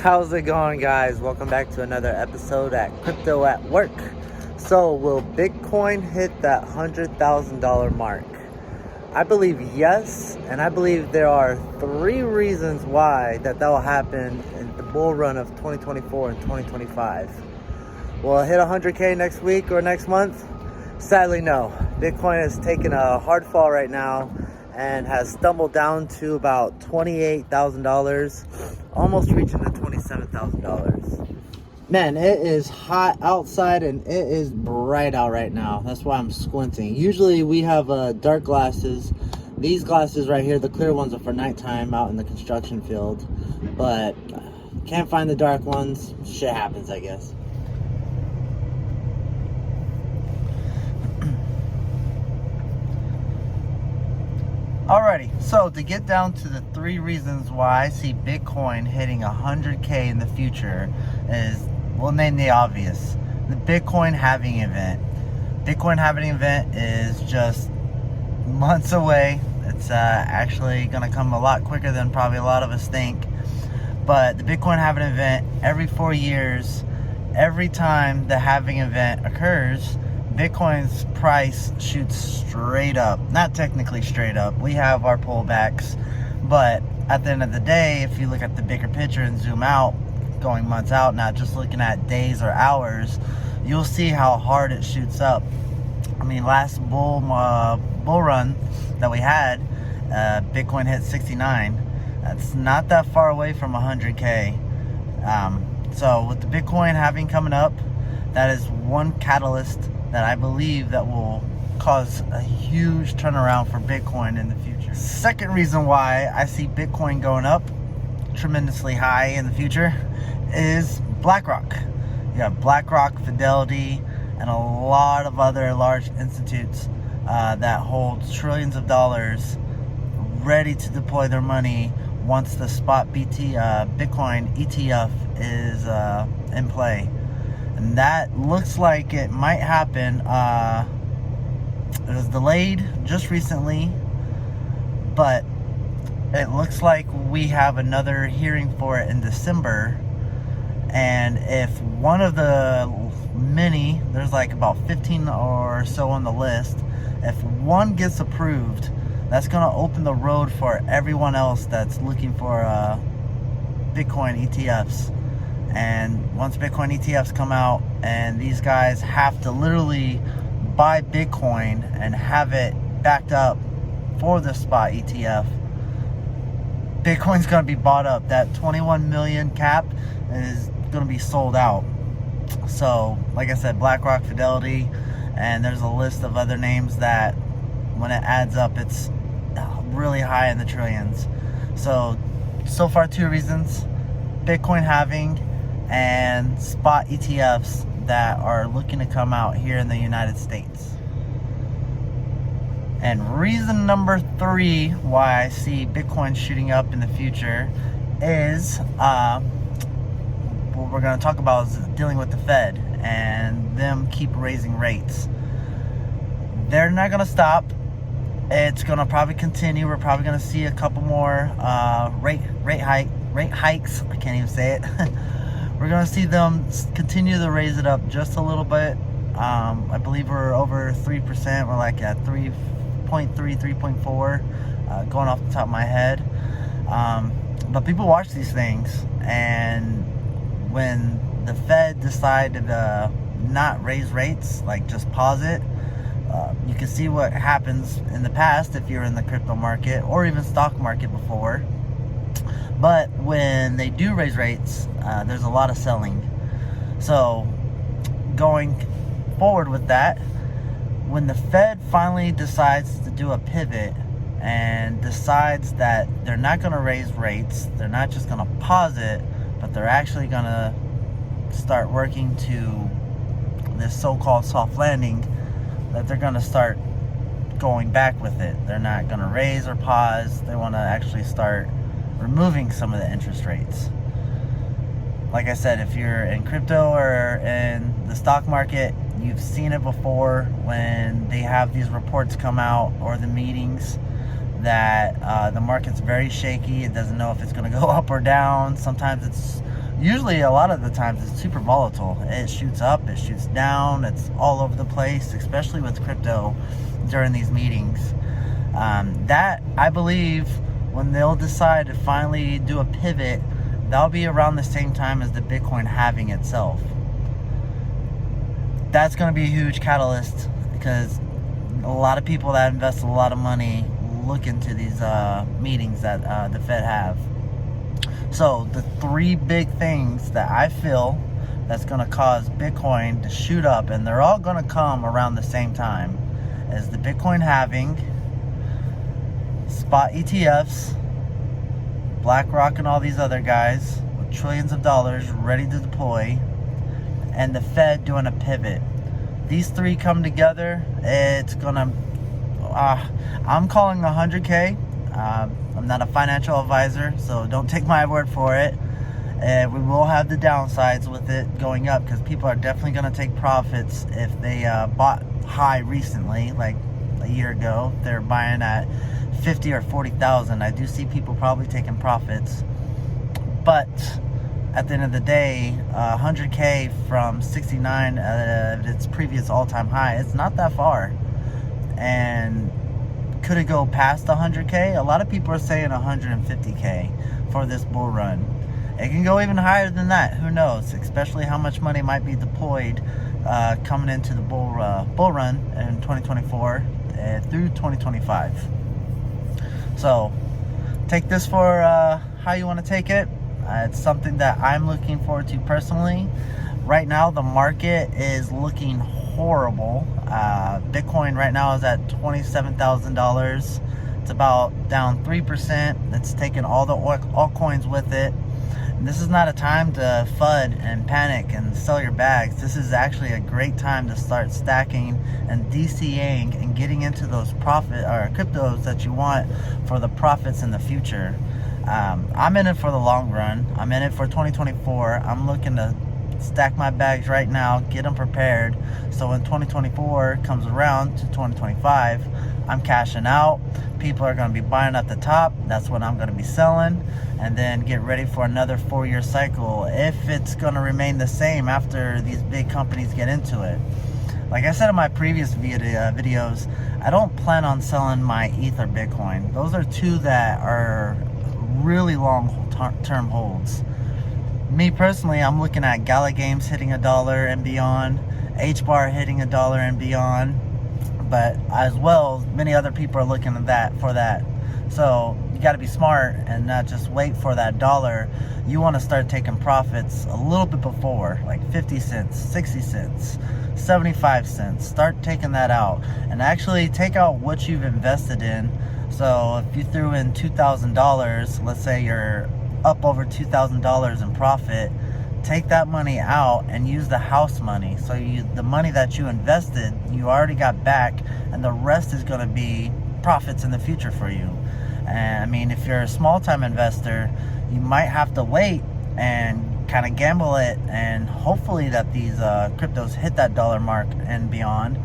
How's it going, guys? Welcome back to another episode at Crypto at Work. So, will Bitcoin hit that $100,000 mark? I believe yes, and I believe there are 3 reasons why that will happen in the bull run of 2024 and 2025. Will it hit 100K next week or next month? Sadly, no. Bitcoin has taken a hard fall right now and has stumbled down to about $28,000, almost reaching the $27,000. Man, it is hot outside and it is bright out right now. That's why I'm squinting. Usually we have dark glasses. These glasses right here, the clear ones, are for nighttime out in the construction field. But can't find the dark ones. Shit happens, I guess. Alrighty, so to get down to the 3 reasons why I see Bitcoin hitting 100K in the future is, we'll name the obvious. The Bitcoin halving event. Bitcoin halving event is just months away. It's actually going to come a lot quicker than probably a lot of us think. But the Bitcoin halving event, every 4 years, every time the halving event occurs, Bitcoin's price shoots straight up. Not technically straight up. We have our pullbacks. But at the end of the day, if you look at the bigger picture and zoom out, going months out, not just looking at days or hours, you'll see how hard it shoots up. I mean, last bull run that we had, Bitcoin hit 69. That's not that far away from 100K. So with the Bitcoin halving coming up, that is one catalyst that I believe that will cause a huge turnaround for Bitcoin in the future. Second reason why I see Bitcoin going up tremendously high in the future is BlackRock. You have BlackRock, Fidelity, and a lot of other large institutes that hold trillions of dollars ready to deploy their money once the spot Bitcoin ETF is in play. And that looks like it might happen. It was delayed just recently, but it looks like we have another hearing for it in December. And if one of the many, there's like about 15 or so on the list, if one gets approved, that's going to open the road for everyone else that's looking for Bitcoin ETFs. And once Bitcoin ETFs come out, and these guys have to literally buy Bitcoin and have it backed up for the spot ETF, Bitcoin's going to be bought up. That 21 million cap is going to be sold out. So, like I said, BlackRock, Fidelity, and there's a list of other names that, when it adds up, it's really high in the trillions. So far 2 reasons: Bitcoin halving and spot ETFs that are looking to come out here in the United States. And reason number 3 why I see Bitcoin shooting up in the future is what we're going to talk about is dealing with the Fed and them keep raising rates. They're not going to stop. It's going to probably continue. We're probably going to see a couple more rate hikes. I can't even say it. We're going to see them continue to raise it up just a little bit. I believe we're over 3%. We're like at 3.3, 3.4, going off the top of my head. But people watch these things, and when the Fed decided to not raise rates, like just pause it, you can see what happens in the past if you're in the crypto market or even stock market before. But when they do raise rates, there's a lot of selling. So going forward with that, when the Fed finally decides to do a pivot and decides that they're not going to raise rates, they're not just going to pause it, but they're actually going to start working to this so-called soft landing, that they're going to start going back with it. They're not going to raise or pause. They want to actually start removing some of the interest rates. Like I said, if you're in crypto or in the stock market, you've seen it before when they have these reports come out or the meetings that the market's very shaky. It doesn't know if it's going to go up or down. Sometimes it's usually a lot of the times it's super volatile. It shoots up, it shoots down, it's all over the place, especially with crypto during these meetings. That, I believe, when they'll decide to finally do a pivot, that'll be around the same time as the Bitcoin halving itself. That's going to be a huge catalyst, because a lot of people that invest a lot of money look into these meetings that the Fed have. So the three big things that I feel that's going to cause Bitcoin to shoot up, and they're all going to come around the same time, is the Bitcoin halving, spot ETFs, BlackRock and all these other guys with trillions of dollars ready to deploy, and the Fed doing a pivot. These three come together, it's gonna, I'm calling 100K. I'm not a financial advisor, so don't take my word for it. We will have the downsides with it going up, because people are definitely going to take profits if they bought high recently, like a year ago. They're buying at 50 or 40,000. I do see people probably taking profits, but at the end of the day, 100K from 69 at its previous all-time high, it's not that far. And could it go past 100K? A lot of people are saying 150K for this bull run. It can go even higher than that. Who knows? Especially how much money might be deployed coming into the bull run in 2024 through 2025. So take this for how you want to take it. It's something that I'm looking forward to personally. Right now, the market is looking horrible. Bitcoin right now is at $27,000. It's about down 3%. It's taken all the altcoins with it. And this is not a time to FUD and panic and sell your bags. This is actually a great time to start stacking and DCAing and getting into those profit or cryptos that you want for the profits in the future. I'm in it for the long run. I'm in it for 2024. I'm looking to stack my bags right now, get them prepared, so when 2024 comes around to 2025, I'm cashing out. People are going to be buying at the top. That's what I'm going to be selling, and then get ready for another 4-year cycle if it's going to remain the same after these big companies get into it. Like I said in my previous videos, I don't plan on selling my ETH or Bitcoin. Those are two that are really long term holds. Me personally, I'm looking at Gala Games hitting $1 and beyond, HBAR hitting $1 and beyond, but as well, many other people are looking at that for that. So you got to be smart and not just wait for that dollar. You want to start taking profits a little bit before, like 50 cents, 60 cents, 75 cents. Start taking that out and actually take out what you've invested in. So if you threw in $2,000, let's say you're up over $2,000 in profit, take that money out and use the house money. So the money that you invested, you already got back, and the rest is going to be profits in the future for you. And I mean, if you're a small time investor, you might have to wait and kind of gamble it, and hopefully that these cryptos hit that dollar mark and beyond.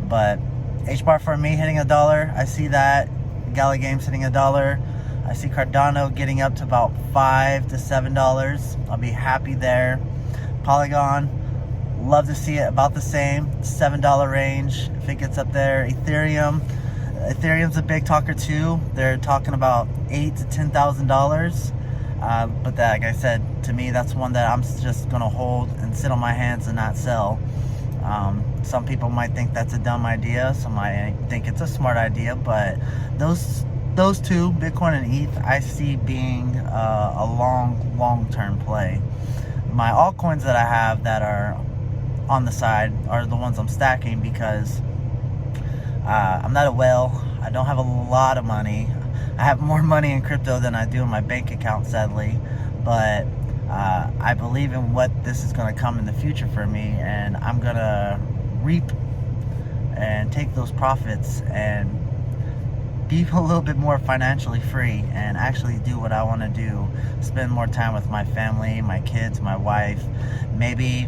But HBAR for me hitting $1, I see that. Gala Games hitting $1. I see Cardano getting up to about $5 to $7. I'll be happy there. Polygon, love to see it about the same, $7 range if it gets up there. Ethereum's a big talker too. They're talking about $8,000 to $10,000. But that, like I said, to me, that's one that I'm just gonna hold and sit on my hands and not sell. Some people might think that's a dumb idea. Some might think it's a smart idea, but those two, Bitcoin and ETH, I see being a long-term play. My altcoins that I have that are on the side are the ones I'm stacking, because I'm not a whale. I don't have a lot of money. I have more money in crypto than I do in my bank account, sadly. But I believe in what this is going to come in the future for me, and I'm going to reap and take those profits and be a little bit more financially free and actually do what I want to do. Spend more time with my family, my kids, my wife. Maybe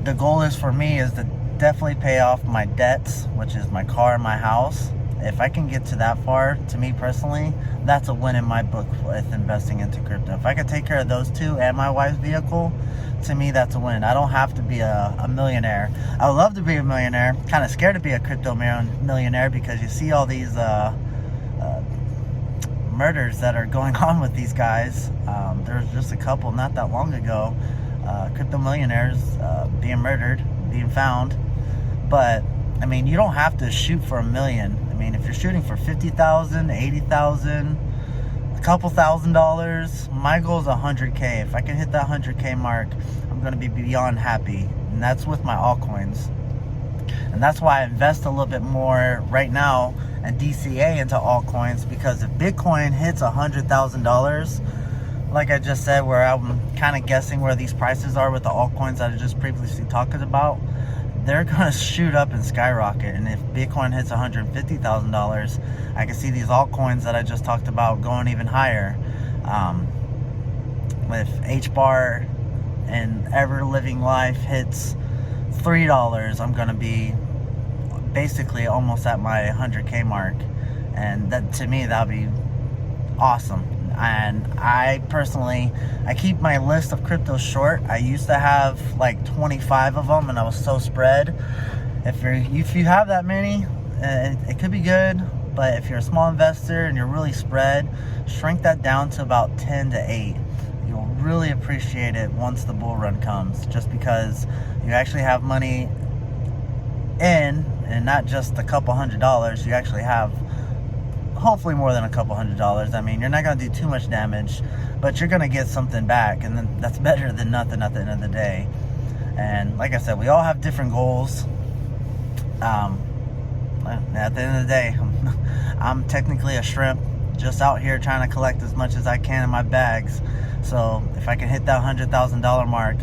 the goal is for me is to definitely pay off my debts, which is my car and my house, if I can get to that far, to me personally, that's a win in my book with investing into crypto. If I could take care of those two and my wife's vehicle, to me, that's a win. I don't have to be a millionaire. I would love to be a millionaire. Kind of scared to be a crypto millionaire because you see all these murders that are going on with these guys. There was just a couple not that long ago, crypto millionaires being murdered, being found. But I mean, you don't have to shoot for $1 million. I mean, if you're shooting for 50,000, 80,000, a couple $1,000s, my goal is 100K. If I can hit that 100K mark, I'm going to be beyond happy. And that's with my altcoins. And that's why I invest a little bit more right now and DCA into altcoins, because if Bitcoin hits $100,000, like I just said, where I'm kind of guessing where these prices are with the altcoins that I just previously talked about, they're going to shoot up and skyrocket. And if Bitcoin hits $150,000, I can see these altcoins that I just talked about going even higher. If HBAR and Ever Living Life hits $3, I'm going to be basically almost at my 100K mark. And that, to me, that would be awesome. And I personally, I keep my list of cryptos short. I used to have like 25 of them, and I was so spread. If you have that many, it could be good. But if you're a small investor and you're really spread, shrink that down to about 10 to 8. You'll really appreciate it once the bull run comes, just because you actually have money in, and not just a couple $100s. You actually have hopefully more than a couple $100s. I mean, you're not going to do too much damage, but you're going to get something back, and then that's better than nothing at the end of the day. And like I said, we all have different goals. At the end of the day, I'm technically a shrimp, just out here trying to collect as much as I can in my bags. So if I can hit that $100,000 mark,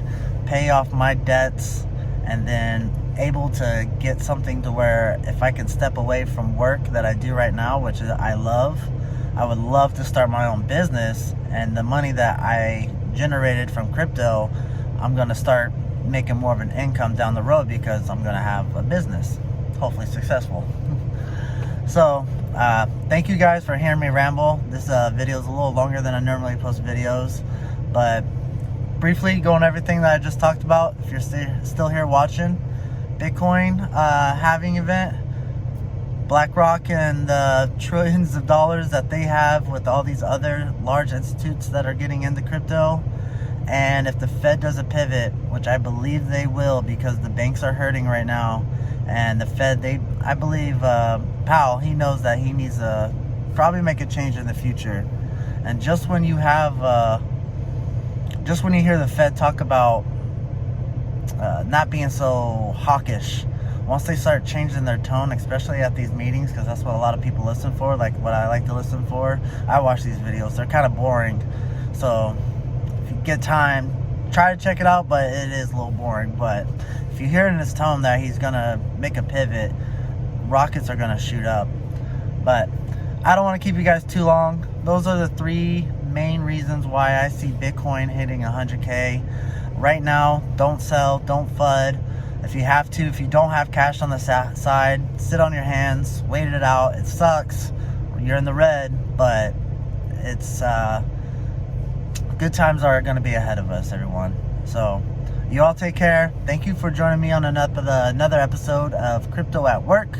pay off my debts, and then able to get something to where if I can step away from work that I do right now, which I love, I would love to start my own business, and the money that I generated from crypto, I'm going to start making more of an income down the road, because I'm going to have a business, hopefully successful. So thank you guys for hearing me ramble. This video is a little longer than I normally post videos, but briefly going everything that I just talked about. If you're still here watching, Bitcoin halving event, BlackRock and the trillions of dollars that they have with all these other large institutes that are getting into crypto. And if the Fed does a pivot, which I believe they will, because the banks are hurting right now, and the Fed, I believe Powell, he knows that he needs to probably make a change in the future. And just when you have just when you hear the Fed talk about not being so hawkish, once they start changing their tone, especially at these meetings, because that's what a lot of people listen for, like what I like to listen for. I watch these videos. They're kind of boring. So if you get time, try to check it out, but it is a little boring. But if you hear in his tone that he's going to make a pivot, rockets are going to shoot up. But I don't want to keep you guys too long. Those are the 3 main reasons why I see Bitcoin hitting 100K. Right now, don't sell, don't FUD. If you have to, if you don't have cash on the side, sit on your hands, wait it out. It sucks. You're in the red, but it's good times are going to be ahead of us, everyone. So you all take care. Thank you for joining me on another episode of Crypto at Work.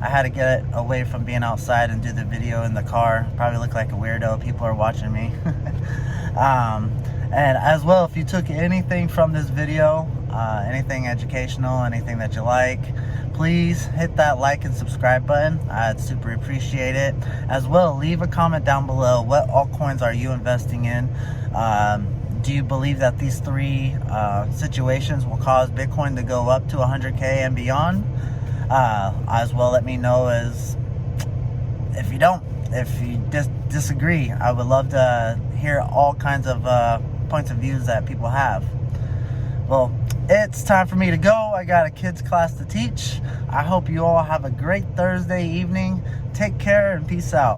I had to get away from being outside and do the video in the car. Probably look like a weirdo. People are watching me. And as well, if you took anything from this video, anything educational, anything that you like, please hit that like and subscribe button. I'd super appreciate it. As well, leave a comment down below. What altcoins are you investing in? Do you believe that these 3 situations will cause Bitcoin to go up to 100K and beyond? As well, let me know as if you don't. If you disagree, I would love to hear all kinds of points of views that people have. Well, it's time for me to go. I got a kids class to teach. I hope you all have a great Thursday evening. Take care and peace out.